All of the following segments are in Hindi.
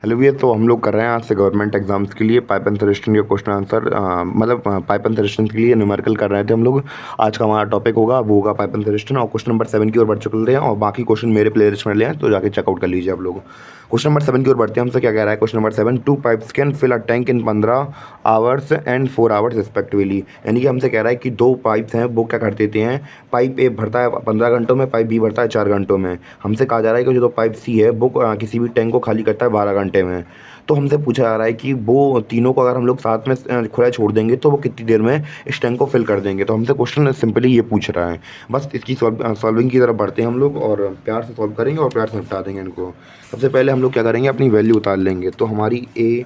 हेलो भैया, तो हम लोग कर रहे हैं आज से गवर्नमेंट एग्जाम्स के लिए पाइथन सजेशन के क्वेश्चन आंसर मतलब पाइथन सजेशन के लिए न्यूमेरिकल कर रहे थे हम लोग। आज का हमारा टॉपिक होगा वो होगा पाइथन सजेशन, और क्वेश्चन नंबर 7 की ओर बढ़ चुके हैं और बाकी क्वेश्चन मेरे प्लेलिस्ट में ले हैं, तो जाके चेकआउट कर लीजिए आप लोग। क्वेश्चन नंबर 7 की ओर बढ़ते हैं। हमसे क्या कह रहा है question number 7, 2 pipes can fill a tank in 15 hours and 4 hours respectively. यानी कि हमसे कह रहा है कि दो पाइप्स हैं, वो क्या कर देते हैं, पाइप ए भरता है 15 घंटों में, पाइप बी भरता है 4 घंटों में। हमसे कहा जा रहा है कि जो पाइप सी है वो किसी भी टैंक को खाली करता है 12 घंटे में। तो हमसे पूछा जा रहा है कि वो तीनों को अगर हम लोग साथ में खुला छोड़ देंगे तो वो कितनी देर में इस टैंक को फिल कर देंगे। तो हमसे क्वेश्चन सिंपली ये पूछ रहा है। बस इसकी सॉल्विंग की तरफ बढ़ते हैं हम लोग और प्यार से सॉल्व करेंगे और प्यार से निपटा देंगे इनको। सबसे पहले हम लोग क्या करेंगे, अपनी वैल्यू उतार लेंगे। तो हमारी ए,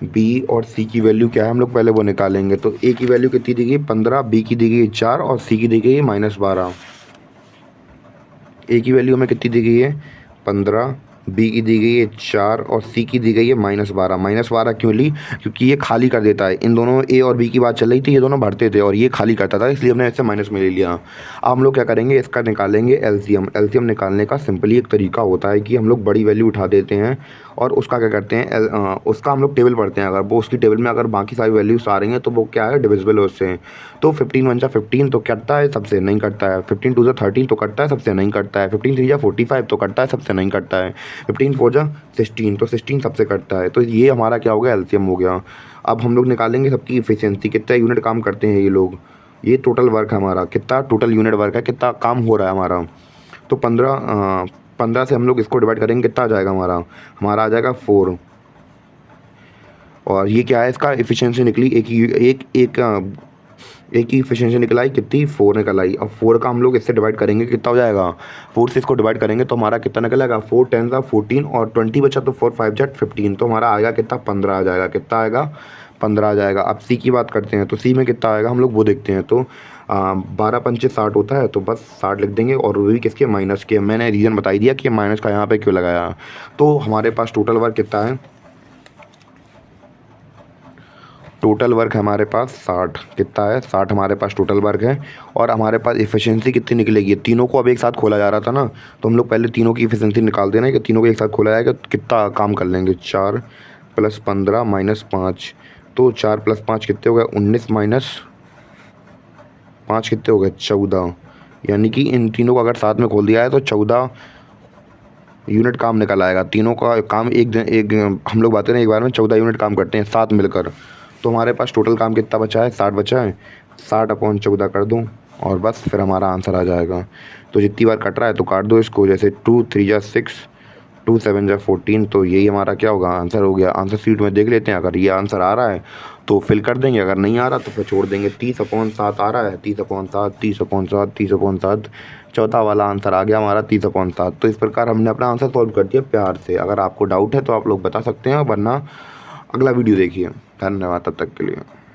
बी और सी की वैल्यू क्या है, हम लोग पहले वो निकालेंगे। तो ए की वैल्यू कितनी दी गई 15, बी की दी गई 4 और सी की दी गई -12। ए की वैल्यू हमें कितनी दी गई है 15, बी की दी गई है 4 और सी की दी गई है -12। -12 क्यों ली, क्योंकि ये खाली कर देता है। इन दोनों ए और बी की बात चल रही थी, ये दोनों भरते थे और ये खाली करता था, इसलिए हमने इससे माइनस में ले लिया। अब हम लोग क्या करेंगे, इसका निकालेंगे एलसीएम। एलसीएम निकालने का सिंपली एक तरीका होता है कि हम लोग बड़ी वैल्यू उठा देते हैं और उसका क्या करते हैं, उसका हम लोग टेबल पढ़ते हैं। अगर वो उसकी टेबल में अगर बाकी सारी वैल्यूज आ रही हैं तो वो क्या है, डिविजिबल है उससे। तो 15 वन जा 15 तो कटता है, सबसे नहीं कटता है। 15 टू जा 13 तो कटता है, सबसे नहीं कटता है। 15 थ्री जा 45 तो कटता है, सबसे नहीं कटता है। 15 फोर जा 16 तो 16 सबसे कटता है। तो ये हमारा क्या हो गया, एलसीएम हो गया। अब हम लोग निकालेंगे सबकी इफिशियंसी, कितना यूनिट काम करते हैं ये लोग। ये टोटल वर्क है हमारा, कितना टोटल यूनिट वर्क है, कितना काम हो रहा है हमारा। तो 15 से हम लोग इसको डिवाइड करेंगे, कितना आ जाएगा हमारा, हमारा आ जाएगा 4। और ये क्या है, इसका इफिशियंसी निकली एक ही इफिशियंसी निकल आई, कितनी 4 निकल आई। अब 4 का हम लोग इससे डिवाइड करेंगे, कितना हो जाएगा, 4 से इसको डिवाइड करेंगे तो हमारा कितना निकल आएगा, 4 10 का 14 और 20 बचा तो 4 5 जा 15। तो हमारा आएगा कितना, 15 आ जाएगा। कितना आएगा, 15 आ जाएगा। अब सी की बात करते हैं, तो सी में कितना आएगा हम लोग वो देखते हैं। तो 12 पंचे 60 होता है, तो बस 60 लिख देंगे और वो भी किसके, माइनस के। मैंने रीज़न बता ही दिया कि माइनस का यहाँ पे क्यों लगाया। तो हमारे पास टोटल वर्क कितना है, टोटल वर्क हमारे पास 60, कितना है 60 हमारे पास टोटल वर्क है। और हमारे पास एफिशिएंसी कितनी निकलेगी, तीनों को अब एक साथ खोला जा रहा था ना, तो हम लोग पहले तीनों की एफिशिएंसी निकाल देना है कि तीनों को एक साथ खोला जाएगा तो कितना काम कर लेंगे। 4 + 15 - 5, तो 4 + 5 कितने हो गए 19 -5 कितने हो गए 14। यानी कि इन तीनों को अगर साथ में खोल दिया है तो 14 यूनिट काम निकल आएगा। तीनों का काम हम लोग बातें ना, एक बार में 14 यूनिट काम करते हैं साथ मिलकर। तो हमारे पास टोटल काम कितना बचा है, 60 बचा है। 60/14 कर दूँ और बस फिर हमारा आंसर आ जाएगा। तो जितनी बार कट रहा है तो काट दो इसको, जैसे 2 3 जा 6, 2 7 जा 14। तो यही हमारा क्या होगा, आंसर हो गया। आंसर शीट में देख लेते हैं, अगर ये आंसर आ रहा है तो फिल कर देंगे, अगर नहीं आ रहा तो फिर छोड़ देंगे। 30/7 आ रहा है, 30/7 30/7 30/7, चौथा वाला आंसर आ गया हमारा 30/7। तो इस प्रकार हमने अपना आंसर सॉल्व कर दिया प्यार से। अगर आपको डाउट है तो आप लोग बता सकते हैं, वरना अगला वीडियो देखिए। धन्यवाद तब तक के लिए।